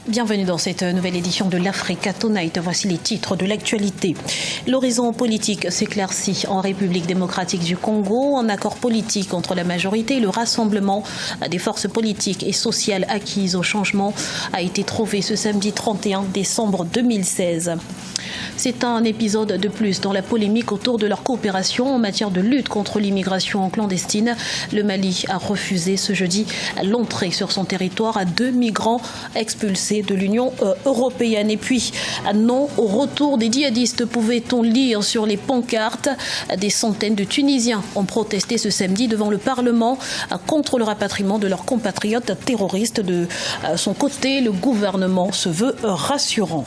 Bienvenue dans cette nouvelle édition de l'Africa Tonight. Voici les titres de l'actualité. L'horizon politique s'éclaircit en République démocratique du Congo. Un accord politique entre la majorité et le rassemblement des forces politiques et sociales acquises au changement a été trouvé ce samedi 31 décembre 2016. C'est un épisode de plus dans la polémique autour de leur coopération en matière de lutte contre l'immigration clandestine. Le Mali a refusé ce jeudi l'entrée sur son territoire à 2 migrants expulsés de l'Union européenne. Et puis, non au retour des djihadistes, pouvait-on lire sur les pancartes. Des centaines de Tunisiens ont protesté ce samedi devant le Parlement contre le rapatriement de leurs compatriotes terroristes. De son côté, le gouvernement se veut rassurant.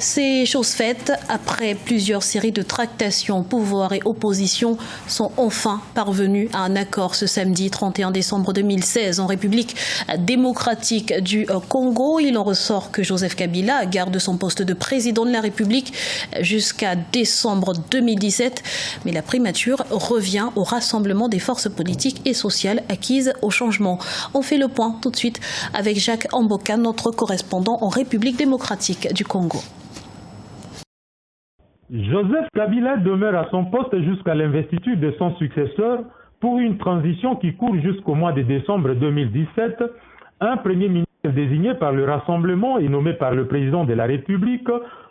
C'est chose faite. Après plusieurs séries de tractations, pouvoir et opposition sont enfin parvenus à un accord ce samedi 31 décembre 2016 en République démocratique du Congo. Il en ressort que Joseph Kabila garde son poste de président de la République jusqu'à décembre 2017. Mais la primature revient au rassemblement des forces politiques et sociales acquises au changement. On fait le point tout de suite avec Jacques Amboka, notre correspondant en République démocratique du Congo. Joseph Kabila demeure à son poste jusqu'à l'investiture de son successeur pour une transition qui court jusqu'au mois de décembre 2017. Un premier ministre désigné par le Rassemblement et nommé par le président de la République,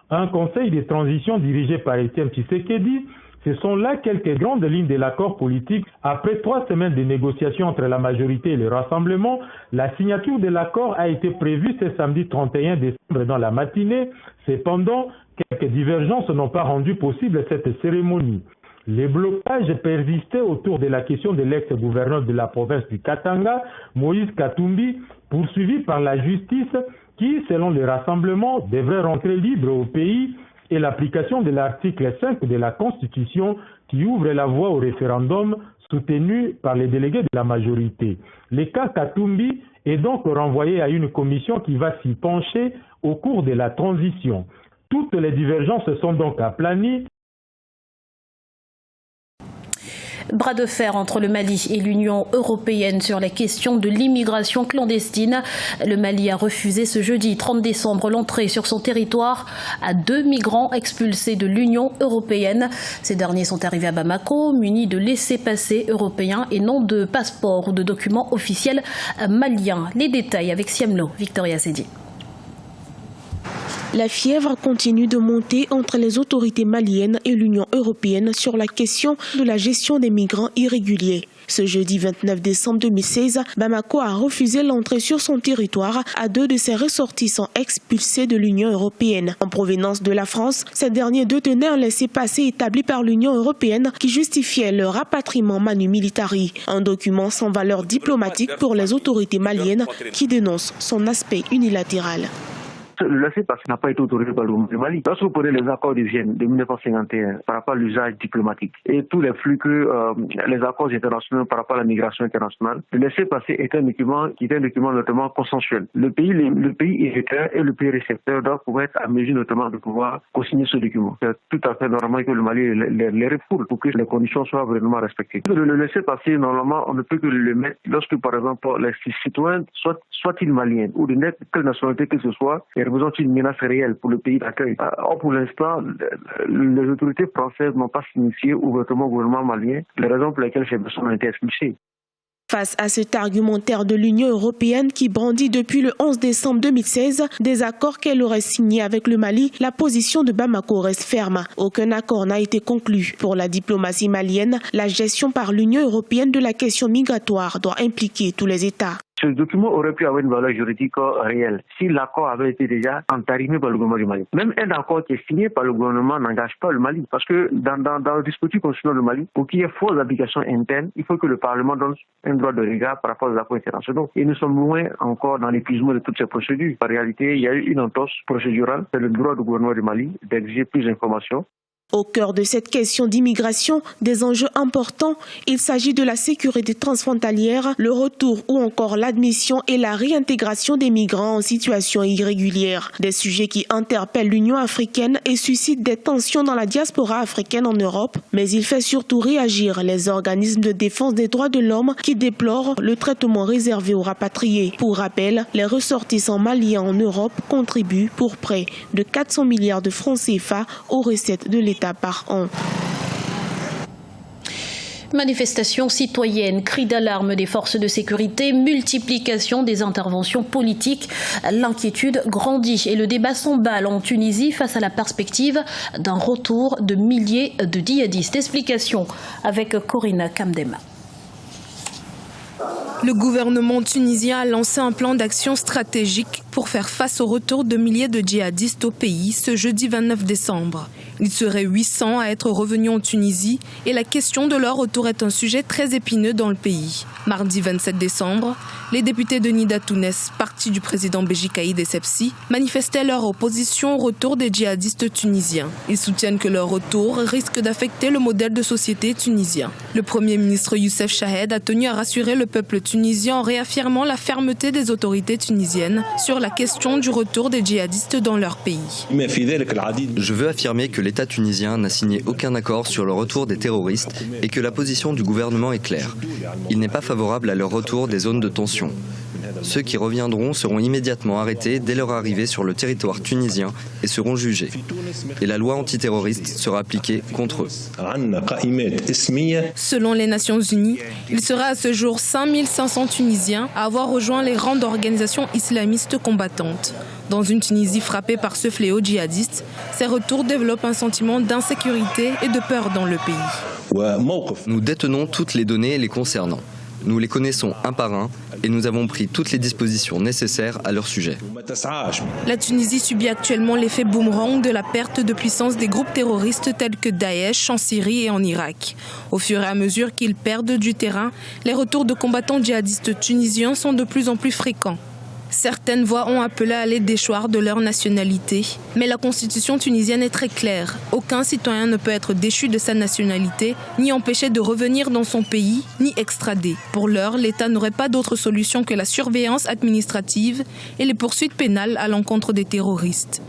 un conseil de transition dirigé par Etienne Tshisekedi. Ce sont là quelques grandes lignes de l'accord politique. Après 3 semaines de négociations entre la majorité et le Rassemblement, la signature de l'accord a été prévue ce samedi 31 décembre dans la matinée. Cependant, quelques divergences n'ont pas rendu possible cette cérémonie. Les blocages persistaient autour de la question de l'ex-gouverneur de la province du Katanga, Moïse Katumbi, poursuivi par la justice qui, selon le Rassemblement, devrait rentrer libre au pays, et l'application de l'article 5 de la Constitution qui ouvre la voie au référendum soutenu par les délégués de la majorité. Le cas Katumbi est donc renvoyé à une commission qui va s'y pencher au cours de la transition. Toutes les divergences sont donc aplanies. Bras de fer entre le Mali et l'Union européenne sur la question de l'immigration clandestine. Le Mali a refusé ce jeudi 30 décembre l'entrée sur son territoire à 2 migrants expulsés de l'Union européenne. Ces derniers sont arrivés à Bamako, munis de laissez-passer européens et non de passeports ou de documents officiels maliens. Les détails avec Siamlo, Victoria Sedi. La fièvre continue de monter entre les autorités maliennes et l'Union européenne sur la question de la gestion des migrants irréguliers. Ce jeudi 29 décembre 2016, Bamako a refusé l'entrée sur son territoire à 2 de ses ressortissants expulsés de l'Union européenne. En provenance de la France, ces derniers détenaient un laissez-passer établi par l'Union européenne qui justifiait leur rapatriement manu militari. Un document sans valeur diplomatique pour les autorités maliennes qui dénoncent son aspect unilatéral. Le laissez-passer n'a pas été autorisé par le gouvernement du Mali. Lorsque vous prenez les accords de Vienne de 1951 par rapport à l'usage diplomatique et tous les flux que les accords internationaux par rapport à la migration internationale, le laissez-passer est un document notamment consensuel. Le pays émetteur et le pays récepteur doivent pouvoir être à mesure notamment de pouvoir co-signer ce document. C'est tout à fait normal que le Mali les refoule pour que les conditions soient vraiment respectées. Le laissez-passer, normalement, on ne peut que le mettre lorsque, par exemple, les citoyens, soit-ils maliens ou de quelle nationalité que ce soit, représente une menace réelle pour le pays d'accueil. Or, pour l'instant, les autorités françaises n'ont pas signifié ouvertement au gouvernement malien les raisons pour lesquelles ces personnes ont été expulsées. Face à cet argumentaire de l'Union européenne qui brandit depuis le 11 décembre 2016 des accords qu'elle aurait signés avec le Mali, la position de Bamako reste ferme. Aucun accord n'a été conclu. Pour la diplomatie malienne, la gestion par l'Union européenne de la question migratoire doit impliquer tous les États. Ce document aurait pu avoir une valeur juridique réelle si l'accord avait été déjà entarimé par le gouvernement du Mali. Même un accord qui est signé par le gouvernement n'engage pas le Mali. Parce que dans le dispositif constitutionnel du Mali, pour qu'il y ait fausse application interne, il faut que le Parlement donne un droit de regard par rapport aux accords internationaux. Et nous sommes loin encore dans l'épuisement de toutes ces procédures. En réalité, il y a eu une entorse procédurale. C'est le droit du gouvernement du Mali d'exiger plus d'informations. Au cœur de cette question d'immigration, des enjeux importants, il s'agit de la sécurité transfrontalière, le retour ou encore l'admission et la réintégration des migrants en situation irrégulière. Des sujets qui interpellent l'Union africaine et suscitent des tensions dans la diaspora africaine en Europe, mais il fait surtout réagir les organismes de défense des droits de l'homme qui déplorent le traitement réservé aux rapatriés. Pour rappel, les ressortissants maliens en Europe contribuent pour près de 400 milliards de francs CFA aux recettes de l'État par an. Manifestations citoyennes, cris d'alarme des forces de sécurité, multiplication des interventions politiques. L'inquiétude grandit et le débat s'emballe en Tunisie face à la perspective d'un retour de milliers de djihadistes. Explication avec Corinna Kamdema. Le gouvernement tunisien a lancé un plan d'action stratégique pour faire face au retour de milliers de djihadistes au pays ce jeudi 29 décembre. Il serait 800 à être revenus en Tunisie et la question de leur retour est un sujet très épineux dans le pays. Mardi 27 décembre, les députés de Nida Tounes, parti du président Béji Caïd Essebsi, manifestaient leur opposition au retour des djihadistes tunisiens. Ils soutiennent que leur retour risque d'affecter le modèle de société tunisien. Le premier ministre Youssef Chahed a tenu à rassurer le peuple tunisien en réaffirmant la fermeté des autorités tunisiennes sur la question du retour des djihadistes dans leur pays. Je veux affirmer que l'État tunisien n'a signé aucun accord sur le retour des terroristes et que la position du gouvernement est claire. Il n'est pas favorable à leur retour des zones de tension. Ceux qui reviendront seront immédiatement arrêtés dès leur arrivée sur le territoire tunisien et seront jugés. Et la loi antiterroriste sera appliquée contre eux. Selon les Nations Unies, il sera à ce jour 5500 Tunisiens à avoir rejoint les rangs d'organisations islamistes combattantes. Dans une Tunisie frappée par ce fléau djihadiste, ces retours développent un sentiment d'insécurité et de peur dans le pays. Nous détenons toutes les données les concernant. Nous les connaissons un par un et nous avons pris toutes les dispositions nécessaires à leur sujet. La Tunisie subit actuellement l'effet boomerang de la perte de puissance des groupes terroristes tels que Daesh en Syrie et en Irak. Au fur et à mesure qu'ils perdent du terrain, les retours de combattants djihadistes tunisiens sont de plus en plus fréquents. Certaines voix ont appelé à les déchoir de leur nationalité, mais la constitution tunisienne est très claire. Aucun citoyen ne peut être déchu de sa nationalité, ni empêché de revenir dans son pays, ni extradé. Pour l'heure, l'État n'aurait pas d'autre solution que la surveillance administrative et les poursuites pénales à l'encontre des terroristes.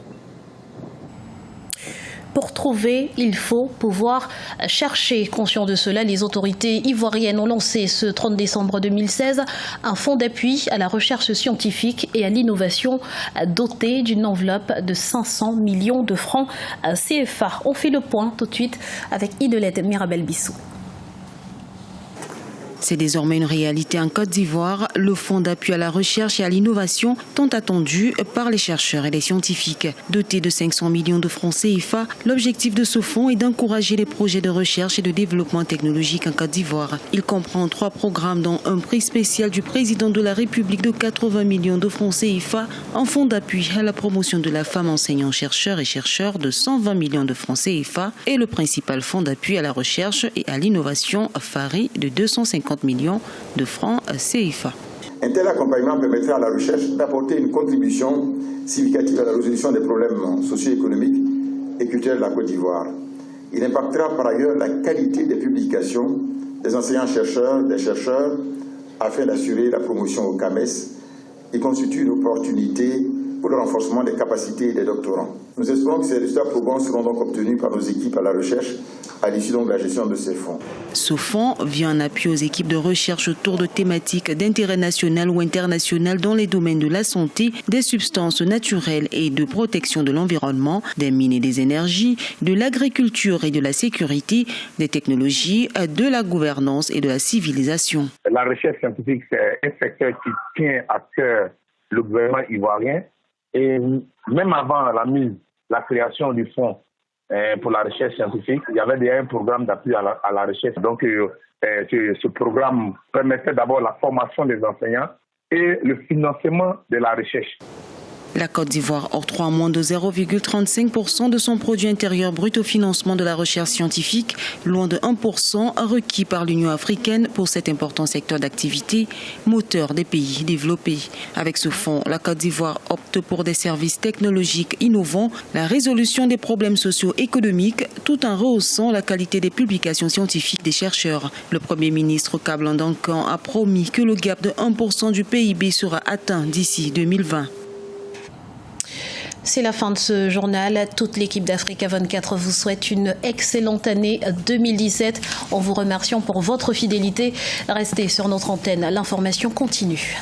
Pour trouver, il faut pouvoir chercher. Conscient de cela, les autorités ivoiriennes ont lancé ce 30 décembre 2016 un fonds d'appui à la recherche scientifique et à l'innovation doté d'une enveloppe de 500 millions de francs CFA. On fait le point tout de suite avec Idelette Mirabel-Bissou. C'est désormais une réalité en Côte d'Ivoire, le fonds d'appui à la recherche et à l'innovation tant attendu par les chercheurs et les scientifiques. Doté de 500 millions de francs CFA, l'objectif de ce fonds est d'encourager les projets de recherche et de développement technologique en Côte d'Ivoire. Il comprend 3 programmes dont un prix spécial du président de la République de 80 millions de francs CFA, un fonds d'appui à la promotion de la femme enseignant-chercheur et chercheur de 120 millions de francs CFA et le principal fonds d'appui à la recherche et à l'innovation FARI de 250 millions de francs CFA. Un tel accompagnement permettra à la recherche d'apporter une contribution significative à la résolution des problèmes socio-économiques et culturels de la Côte d'Ivoire. Il impactera par ailleurs la qualité des publications des enseignants-chercheurs, des chercheurs, afin d'assurer la promotion au CAMES. Il constitue une opportunité pour le renforcement des capacités des doctorants. Nous espérons que ces résultats probants seront donc obtenus par nos équipes à la recherche à l'issue de la gestion de ces fonds. Ce fonds vient en appui aux équipes de recherche autour de thématiques d'intérêt national ou international dans les domaines de la santé, des substances naturelles et de protection de l'environnement, des mines et des énergies, de l'agriculture et de la sécurité, des technologies, de la gouvernance et de la civilisation. La recherche scientifique, c'est un secteur qui tient à cœur le gouvernement ivoirien. Et même avant la création du fonds pour la recherche scientifique, il y avait déjà un programme d'appui à la recherche. Donc, ce programme permettait d'abord la formation des enseignants et le financement de la recherche. La Côte d'Ivoire octroie moins de 0,35% de son produit intérieur brut au financement de la recherche scientifique, loin de 1% requis par l'Union africaine pour cet important secteur d'activité, moteur des pays développés. Avec ce fonds, la Côte d'Ivoire opte pour des services technologiques innovants, la résolution des problèmes socio-économiques, tout en rehaussant la qualité des publications scientifiques des chercheurs. Le Premier ministre Kablan Dankan a promis que le gap de 1% du PIB sera atteint d'ici 2020. C'est la fin de ce journal. Toute l'équipe d'Africa 24 vous souhaite une excellente année 2017 en vous remerciant pour votre fidélité. Restez sur notre antenne. L'information continue.